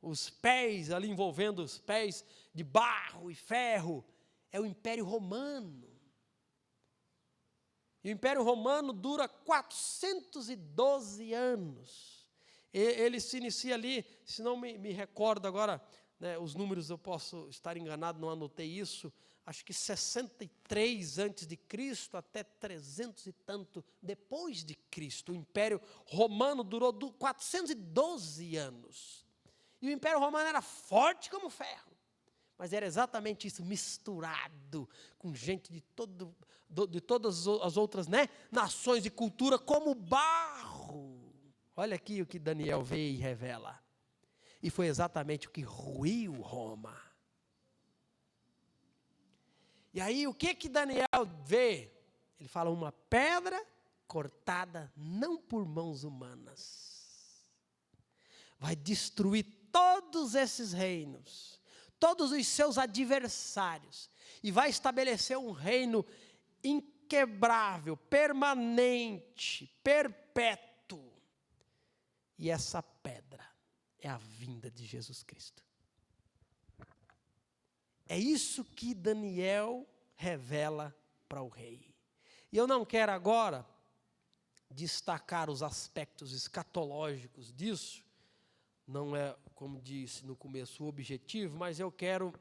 Speaker 1: os pés, ali envolvendo os pés de barro e ferro, é o Império Romano. E o Império Romano dura 412 anos. Ele se inicia ali, se não me recordo agora, né, os números eu posso estar enganado, não anotei isso, acho que 63 antes de Cristo até 300 e tanto depois de Cristo. O Império Romano durou 412 anos. E o Império Romano era forte como ferro, mas era exatamente isso, misturado com gente de todas as outras, né, nações e cultura, como barro. Olha aqui o que Daniel vê e revela. E foi exatamente o que ruiu Roma. E aí o que Daniel vê? Ele fala uma pedra cortada não por mãos humanas. Vai destruir todos esses reinos, todos os seus adversários, e vai estabelecer um reino inquebrável, permanente, perpétuo. E essa pedra é a vinda de Jesus Cristo. É isso que Daniel revela para o rei. E eu não quero agora destacar os aspectos escatológicos disso, não é, como disse no começo, o objetivo, mas eu quero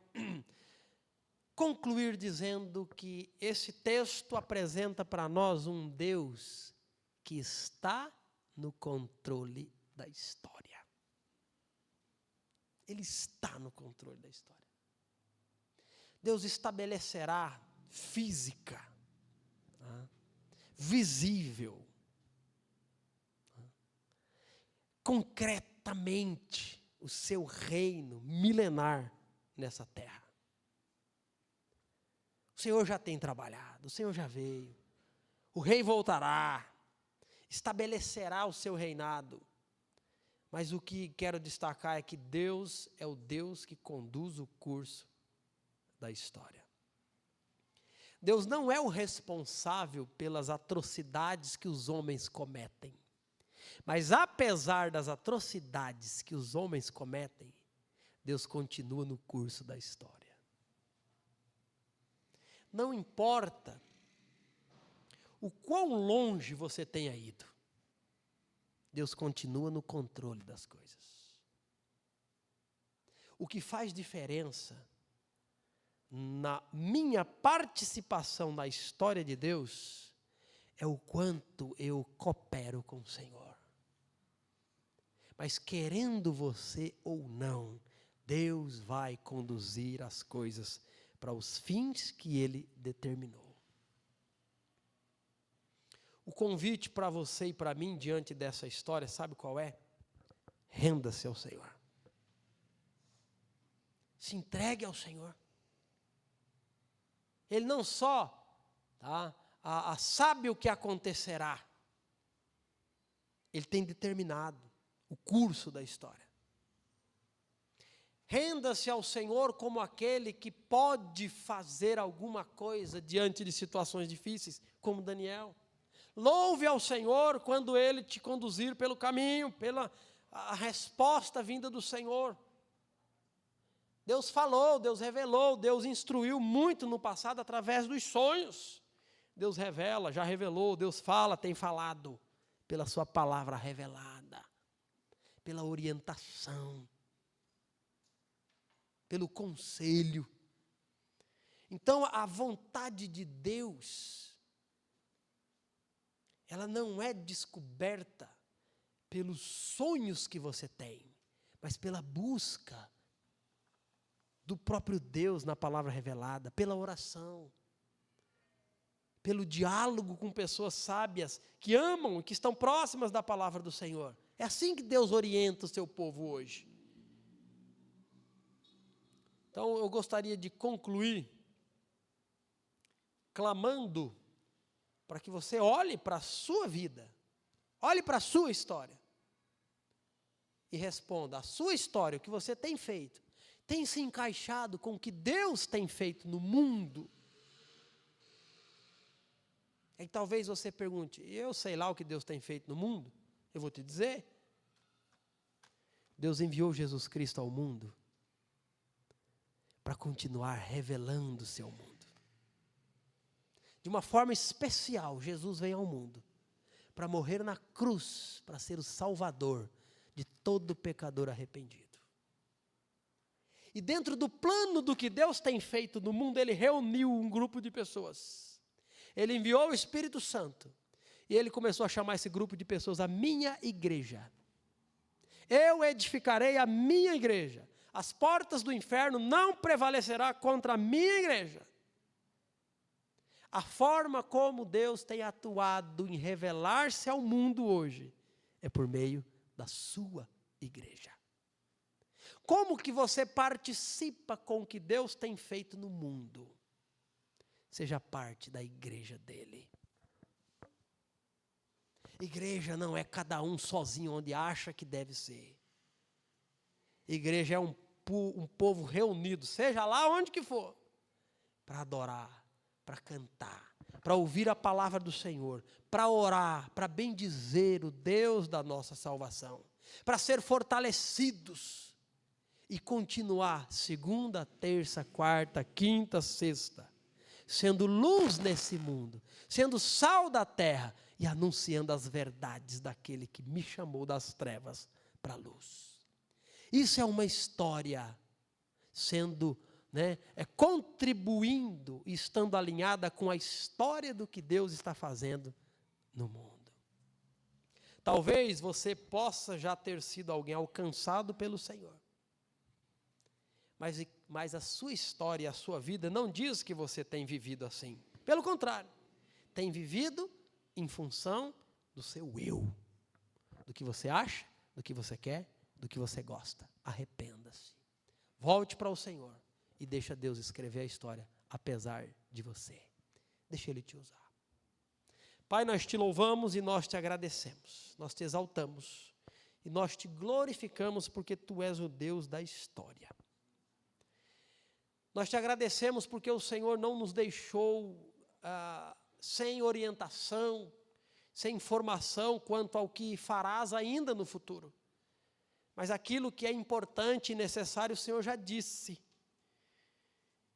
Speaker 1: concluir dizendo que esse texto apresenta para nós um Deus que está no controle da história. Ele está no controle da história. Deus estabelecerá física, visível, concretamente, o seu reino milenar nessa terra. O Senhor já tem trabalhado, o Senhor já veio, o rei voltará, estabelecerá o seu reinado. Mas o que quero destacar é que Deus é o Deus que conduz o curso da história. Deus não é o responsável pelas atrocidades que os homens cometem. Mas apesar das atrocidades que os homens cometem, Deus continua no curso da história. Não importa o quão longe você tenha ido, Deus continua no controle das coisas. O que faz diferença na minha participação na história de Deus é o quanto eu coopero com o Senhor. Mas querendo você ou não, Deus vai conduzir as coisas para os fins que Ele determinou. O convite para você e para mim diante dessa história, sabe qual é? Renda-se ao Senhor. Se entregue ao Senhor. Ele não só sabe o que acontecerá, Ele tem determinado o curso da história. Renda-se ao Senhor como aquele que pode fazer alguma coisa diante de situações difíceis, como Daniel. Louve ao Senhor quando Ele te conduzir pelo caminho, pela a resposta vinda do Senhor. Deus falou, Deus revelou, Deus instruiu muito no passado através dos sonhos. Deus revela, já revelou, Deus fala, tem falado pela sua palavra revelada, pela orientação, pelo conselho. Então, a vontade de Deus, ela não é descoberta pelos sonhos que você tem, mas pela busca do próprio Deus na palavra revelada, pela oração, pelo diálogo com pessoas sábias, que amam e que estão próximas da palavra do Senhor. É assim que Deus orienta o seu povo hoje. Então eu gostaria de concluir clamando para que você olhe para a sua vida, olhe para a sua história e responda: a sua história, o que você tem feito, tem se encaixado com o que Deus tem feito no mundo? E talvez você pergunte: eu sei lá o que Deus tem feito no mundo? Eu vou te dizer. Deus enviou Jesus Cristo ao mundo para continuar revelando o seu mundo. De uma forma especial, Jesus veio ao mundo para morrer na cruz, para ser o salvador de todo pecador arrependido. E dentro do plano do que Deus tem feito no mundo, Ele reuniu um grupo de pessoas. Ele enviou o Espírito Santo e Ele começou a chamar esse grupo de pessoas a minha igreja. Eu edificarei a minha igreja. As portas do inferno não prevalecerão contra a minha igreja. A forma como Deus tem atuado em revelar-se ao mundo hoje é por meio da sua igreja. Como que você participa com o que Deus tem feito no mundo? Seja parte da igreja dele. Igreja não é cada um sozinho onde acha que deve ser. Igreja é um povo reunido, seja lá onde que for, para adorar, para cantar, para ouvir a palavra do Senhor, para orar, para bendizer o Deus da nossa salvação, para ser fortalecidos e continuar segunda, terça, quarta, quinta, sexta, sendo luz nesse mundo, sendo sal da terra e anunciando as verdades daquele que me chamou das trevas para a luz. Isso é uma história sendo, contribuindo e estando alinhada com a história do que Deus está fazendo no mundo. Talvez você possa já ter sido alguém alcançado pelo Senhor. Mas a sua história e a sua vida não diz que você tem vivido assim. Pelo contrário, tem vivido em função do seu eu. Do que você acha, do que você quer, do que você gosta. Arrependa-se. Volte para o Senhor e deixa Deus escrever a história, apesar de você. Deixa Ele te usar. Pai, nós te louvamos e nós te agradecemos. Nós te exaltamos e nós te glorificamos porque Tu és o Deus da história. Nós te agradecemos porque o Senhor não nos deixou sem orientação, sem informação quanto ao que farás ainda no futuro. Mas aquilo que é importante e necessário, o Senhor já disse.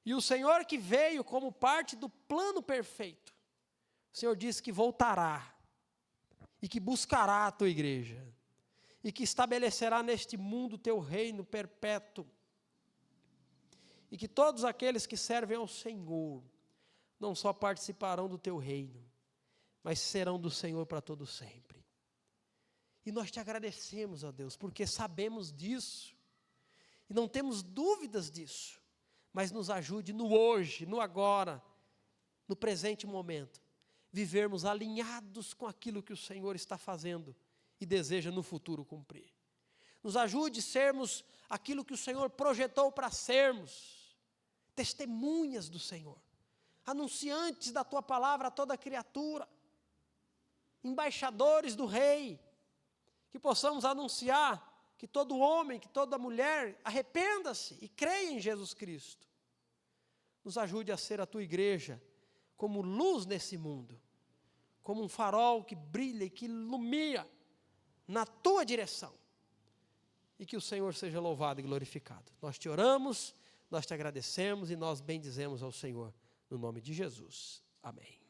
Speaker 1: E o Senhor que veio como parte do plano perfeito, o Senhor disse que voltará, e que buscará a tua igreja, e que estabelecerá neste mundo o teu reino perpétuo, e que todos aqueles que servem ao Senhor, não só participarão do teu reino, mas serão do Senhor para todo sempre. E nós te agradecemos, ó Deus, porque sabemos disso, e não temos dúvidas disso, mas nos ajude no hoje, no agora, no presente momento, vivermos alinhados com aquilo que o Senhor está fazendo e deseja no futuro cumprir. Nos ajude a sermos aquilo que o Senhor projetou para sermos, testemunhas do Senhor, anunciantes da Tua palavra a toda criatura, embaixadores do Rei, que possamos anunciar que todo homem, que toda mulher arrependa-se e creia em Jesus Cristo. Nos ajude a ser a Tua igreja como luz nesse mundo, como um farol que brilha e que ilumina na Tua direção. E que o Senhor seja louvado e glorificado. Nós te oramos, nós te agradecemos e nós bendizemos ao Senhor, no nome de Jesus. Amém.